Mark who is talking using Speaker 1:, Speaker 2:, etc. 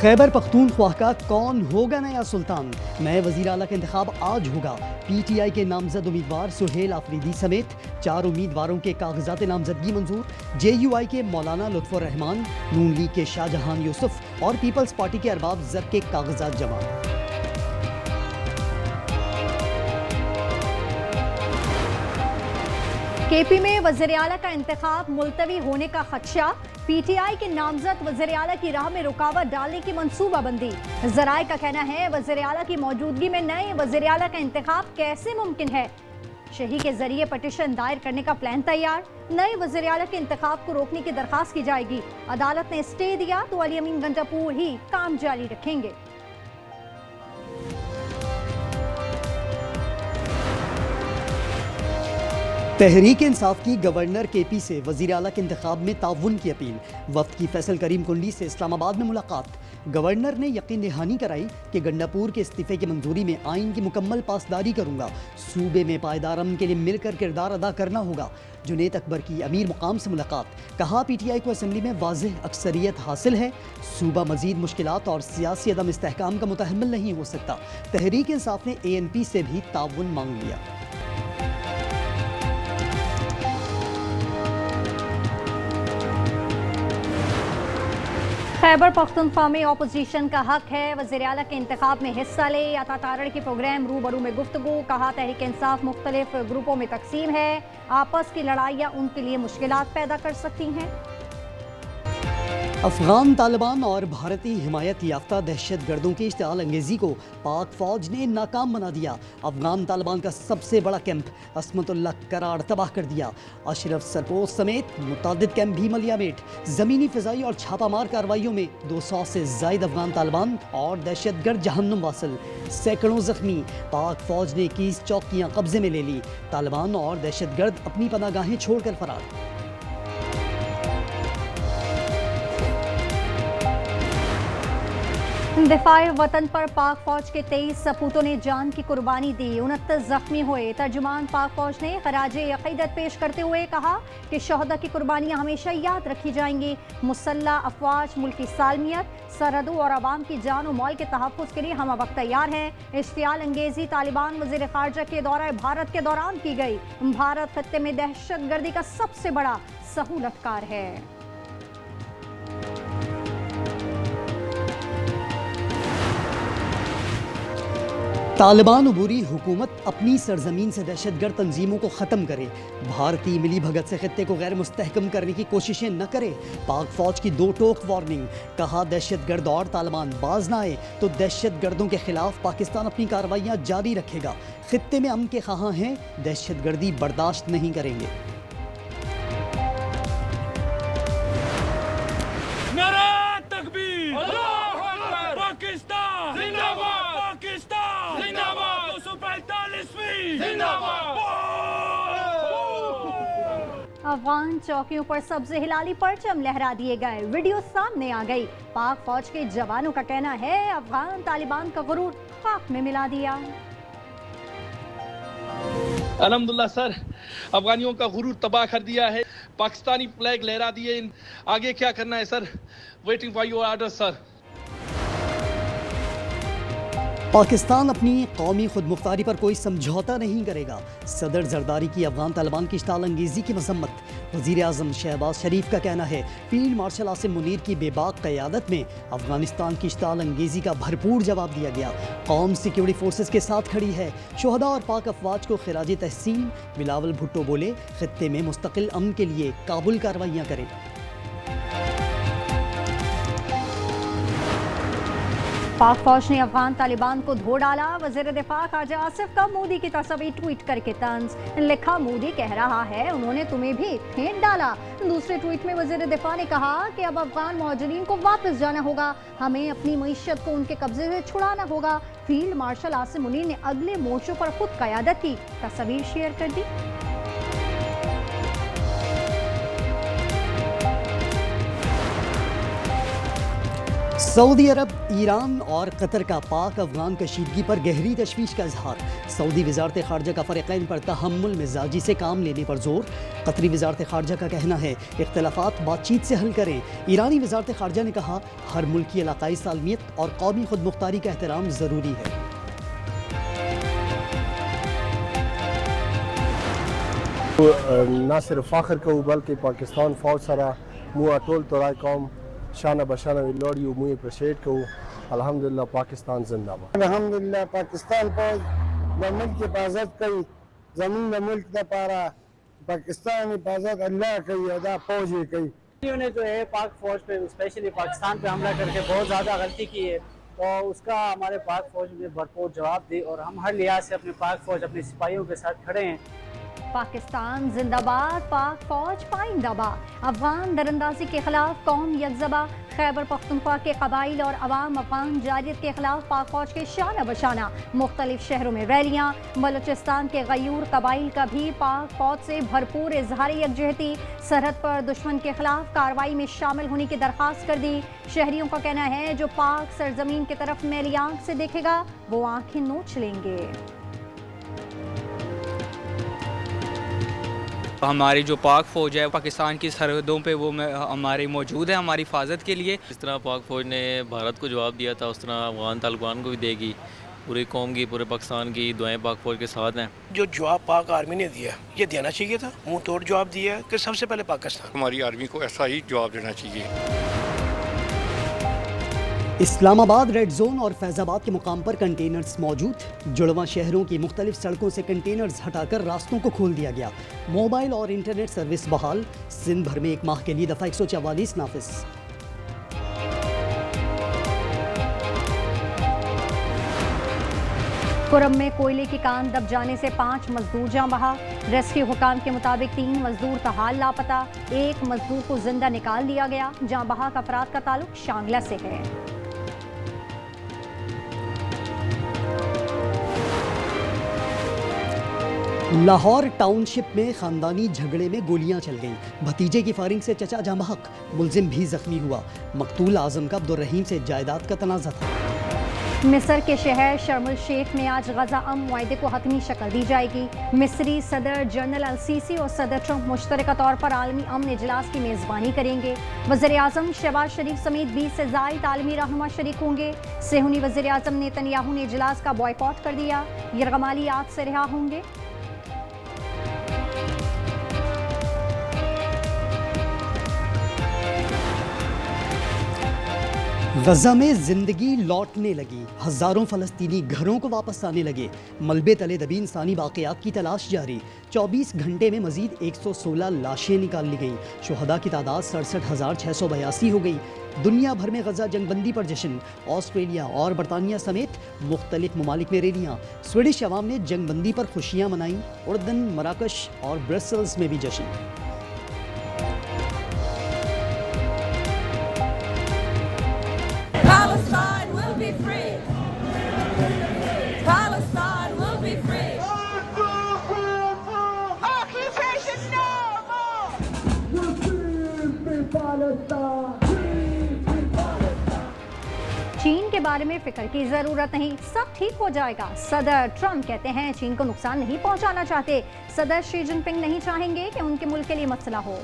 Speaker 1: खैबर पख्तूनख्वा का कौन होगा नया सुल्तान? नए वजीर आला का इंतखाब आज होगा। PTI के नामजद उम्मीदवार सुहेल आफरीदी समेत 4 उम्मीदवारों के कागजात नामजदगी मंजूर। JUI के मौलाना लुत्फुर रहमान, नून लीग के शाहजहान यूसुफ और पीपल्स पार्टी के अरबाब जर के कागजात जमा।
Speaker 2: KP में वज़ीर आला का इंतखाब मुलतवी होने का खदशा। PTI के नामजद वज़ीर आला की राह में रुकावट डालने की मंसूबाबंदी। ज़राए का कहना है वज़ीर आला की मौजूदगी में नए वज़ीर आला का इंतखाब कैसे मुमकिन है। शही के जरिए पटिशन दायर करने का प्लान तैयार। नए वज़ीर आला के इंतखाब को रोकने की दरखास्त की जाएगी। अदालत ने स्टे दिया तो अली अमीन गंडापुर ही काम जारी रखेंगे।
Speaker 1: तहरीक इंसाफ की गवर्नर KP से वजीर आला के इंतखाब में ताउन की अपील। वफ्द की फैसल करीम कुंडली से इस्लामाबाद में मुलाकात। गवर्नर ने यकीन दहानी कराई कि गंडापुर के इस्तीफे की मंजूरी में आइन की मुकम्मल पासदारी करूंगा। सूबे में पायदार अमन के लिए मिलकर किरदार अदा करना होगा। जुनेद अकबर की अमीर मुकाम से मुलाकात। कहा PTI को असम्बली में वाज़ेह अक्सरियत हासिल है। सूबा मजीद मुश्किलात और सियासी अदम इस्तेहकाम का मुतहम्मिल नहीं हो सकता। तहरीक इंसाफ ने ANP से भी ताउन मांग लिया।
Speaker 2: खैबर पख्तूनख्वा में अपोजिशन का हक है वज़ीर आला के इंतखाब में हिस्सा ले। अता तारड़ के प्रोग्राम रूबरू में गुफ्तगू। कहा तहरीक इंसाफ मुख्तलिफ ग्रुपों में तकसीम है। आपस की लड़ाइयाँ उनके लिए मुश्किलात पैदा कर सकती हैं।
Speaker 1: अफगान तालिबान और भारतीय हिमायत याफ्ता दहशत गर्दों की इश्तिआल अंगेजी को पाक फौज ने नाकाम बना दिया। अफगान तालिबान का सबसे बड़ा कैंप असमतुल्ला करार तबाह कर दिया। अशरफ सरपोश समेत मुतअद्दिद कैंप भी मलियामेट। ज़मीनी फ़िज़ाई और छापामार कार्रवाइयों में 200 से ज़ायद अफगान तालिबान और दहशत गर्द जहन्नुम वासिल। सैकड़ों जख्मी। पाक फौज ने 21 चौकियाँ कब्जे में ले ली। तालिबान और दहशत गर्द अपनी पनागाहें छोड़कर फरार।
Speaker 2: दिफाए वतन पर पाक फौज के 23 सपूतों ने जान की कुर्बानी दी। 29 जख्मी हुए। तर्जुमान पाक फौज ने खराजे अकीदत पेश करते हुए कहा कि शहदा की कुर्बानियाँ हमेशा याद रखी जाएंगी। मुसल्ला अफवाज मुल्क की सालमियत, सरहदों और आवाम की जान और माल के तहफ़्फ़ुज़ के लिए हम वक्त तैयार हैं। इश्तियाल अंगेजी तालिबान वज़ीर ख़ारजा के दौरे भारत के दौरान की गई। भारत खत्ते में दहशत गर्दी का सबसे बड़ा सहूलतकार है।
Speaker 1: तालिबान अबूरी हुकूमत अपनी सरजमीन से दहशतगर्द तंजीमों को ख़त्म करे। भारतीय मिली भगत से खित्ते को गैर मुस्तहकम करने की कोशिशें न करे। पाक फौज की 2 टोक वार्निंग। कहा दहशतगर्द और तालिबान बाज ना आए तो दहशत गर्दों के खिलाफ पाकिस्तान अपनी कार्रवाइयाँ जारी रखेगा। खित्ते में अमन के ख़्वाह हैं, दहशत गर्दी बर्दाश्त नहीं करेंगे।
Speaker 2: अफगान चौकियों पर सब्ज़ हिलाली परचम लहरा दिए गए। वीडियो सामने आ गई। पाक फौज के जवानों का कहना है अफगान तालिबान का गुरूर खाक में मिला दिया।
Speaker 3: अल्हम्दुलिल्लाह सर, अफगानियों का गुरूर तबाह कर दिया है। पाकिस्तानी फ्लैग लहरा दिए। आगे क्या करना है sir? Waiting for your order sir.
Speaker 1: Pakistan अपनी कौमी खुद मुख्तारी पर कोई समझौता नहीं करेगा। सदर जरदारी की अफगान तालिबान की इश्तिआल अंगेजी की मजम्मत। वज़ीर आज़म शहबाज शरीफ का कहना है फील्ड मार्शल आसिम मुनीर की बेबाक क़यादत में अफगानिस्तान की इश्तिआल अंगेजी का भरपूर जवाब दिया गया। कौम सिक्योरिटी फोर्सेस के साथ खड़ी है। शोहदा और पाक अफवाज को खिराज तहसीन। बिलावल भुट्टो बोले खित्ते में मुस्तकिल अमन के लिए काबुल कार्रवाइयाँ करें।
Speaker 2: पाक फौज ने अफगान तालिबान को धो डाला। वज़ीर दिफा ख़ारजा आसिफ का मोदी की तस्वीर ट्वीट करके तंज। लिखा मोदी कह रहा है उन्होंने तुम्हें भी फेंक डाला। दूसरे ट्वीट में वज़ीर दिफा ने कहा कि अब अफगान मुहाजिरीन को वापस जाना होगा। हमें अपनी मईशत को उनके कब्जे से छुड़ाना होगा। फील्ड मार्शल आसिम मुनीर ने अगले मोर्चों पर खुद क़यादत की तस्वीर शेयर कर दी।
Speaker 1: सऊदी अरब, ईरान और कतर का पाक अफगान कशीदगी पर गहरी तशवीश का इजहार। सऊदी वजारत खारजा का फ़रीक़ैन पर तहम्मुल मिजाजी से काम लेने पर जोर। कतरी वजारत खारजा का कहना है इख्तलाफात बातचीत से हल करें। ईरानी वजारत खारजा ने कहा हर मुल्क की इलाकाई सालमियत और कौमी खुद मुख्तारी का एहतराम ज़रूरी है।
Speaker 4: ना सिर्फ फ़ख्र को बल्कि पाकिस्तान फ़ौज सरा मुआ टोल तोराय कौम शाना बशाना विलोड़ी मुझे अप्रिशिएट को अल्हम्दुलिल्लाह पाकिस्तान जिंदाबाद।
Speaker 5: अल्हम्दुलिल्लाह पाकिस्तान फौज द मुल्क की हिफाजत कई ज़मीन द मुल्क द पारा पाकिस्तान हिफाजत अल्लाह कई अदा फौज कई।
Speaker 6: ने जो है पाक फौज पे स्पेशली पाकिस्तान पे हमला करके बहुत ज़्यादा गलती की है, तो उसका हमारे पाक फौज ने भरपूर जवाब दी और हम हर लिहाज से अपने पाक फौज अपने सिपाहियों के साथ खड़े हैं।
Speaker 2: पाकिस्तान जिंदाबाद, पाक फौज पाइंदाबाद। अफगान दरअंदाजी के खिलाफ कौम यकजबा। खैबर पख्तूनख्वा के कबाइल और अवाम अफगान जारियत के खिलाफ पाक फौज के शाना बशाना। मुख्तलिफ शहरों में रैलियाँ। बलूचिस्तान के गयूर कबाइल का भी पाक फौज से भरपूर इजहार यकजहती। सरहद पर दुश्मन के खिलाफ कार्रवाई में शामिल होने की दरख्वास्त कर दी। शहरियों का कहना है जो पाक सरजमीन की तरफ मैली आंख से देखेगा वो आंखें नोच लेंगे।
Speaker 7: हमारी जो पाक फ़ौज है पाकिस्तान की सरहदों पे वो हमारी मौजूद है हमारी हिफाजत के लिए।
Speaker 8: जिस तरह पाक फ़ौज ने भारत को जवाब दिया था उस तरह अफगान तालिबान को भी देगी। पूरी कौम की पूरे पाकिस्तान की दुआएं पाक फ़ौज के साथ हैं।
Speaker 9: जो जवाब पाक आर्मी ने दिया ये देना चाहिए था, मुंह तोड़ जवाब दिया है कि सबसे पहले पाकिस्तान।
Speaker 10: हमारी आर्मी को ऐसा ही जवाब देना चाहिए।
Speaker 1: इस्लामाबाद रेड जोन और फैज़ाबाद के मुकाम पर कंटेनर्स मौजूद। जुड़वा शहरों की मुख्तलिफ सड़कों से कंटेनर्स हटाकर रास्तों को खोल दिया गया। मोबाइल और इंटरनेट सर्विस बहाल। सिंध भर में 1 माह के लिए दफ़ा 144 नाफिज।
Speaker 2: कुरम में कोयले की कान दब जाने से 5 मजदूर जाँ बहा। रेस्क्यू हुकाम के मुताबिक 3 मजदूर तहाल लापता। 1 मजदूर को जिंदा निकाल लिया गया। जाँ बहा का अफराद का ताल्लुक शांगला से है।
Speaker 1: लाहौर टाउनशिप में खानदानी झगड़े में गोलियां चल गईं। भतीजे की फायरिंग से चचा जाँ बहक, मुलजिम भी जख्मी हुआ। मकतूल आजम का अब्दुर्रहीम से जायदाद का तनाज़ा था।
Speaker 2: मिस्र के शहर शर्म शेख में आज गजा अम मुआहदे को हतमी शक्ल दी जाएगी। मिस्री सदर जनरल अल-सीसी और सदर ट्रंप मुश्तरका तौर पर आलमी अमन इजलास की मेज़बानी करेंगे। वज़ीर आज़म शहबाज शरीफ समेत 20 से ज़ायद आलमी रहनुमा शरीक होंगे। सेहूनी वज़ीर आज़म नेतन्याहू ने इजलास का बॉयकॉट कर दिया। यरगमालियात से रिहा होंगे।
Speaker 1: गजा में जिंदगी लौटने लगी। हजारों फलस्तीनी घरों को वापस आने लगे। मलबे तले दबी इंसानी वाक़यात की तलाश जारी। 24 घंटे में मजीद 116 लाशें निकाल ली गईं। शुहदा की तादाद 67,682 हो गई। दुनिया भर में गजा जंगबंदी पर जश्न। ऑस्ट्रेलिया और बरतानिया समेत मुख्तलिफ ममालिक में रैलियाँ। स्वीडिश अवाम ने जंगबंदी पर खुशियाँ मनाईं। उर्दन, मराकश और ब्रसल्स में भी जश्न।
Speaker 11: Palestine will be free. Palestine will be free. Occupation no
Speaker 2: चीन के बारे में फिक्र की जरूरत नहीं, सब ठीक हो जाएगा। सदर ट्रंप कहते हैं चीन को नुकसान नहीं पहुंचाना चाहते। सदर शी जिनपिंग नहीं चाहेंगे कि उनके मुल्क के लिए मसला हो।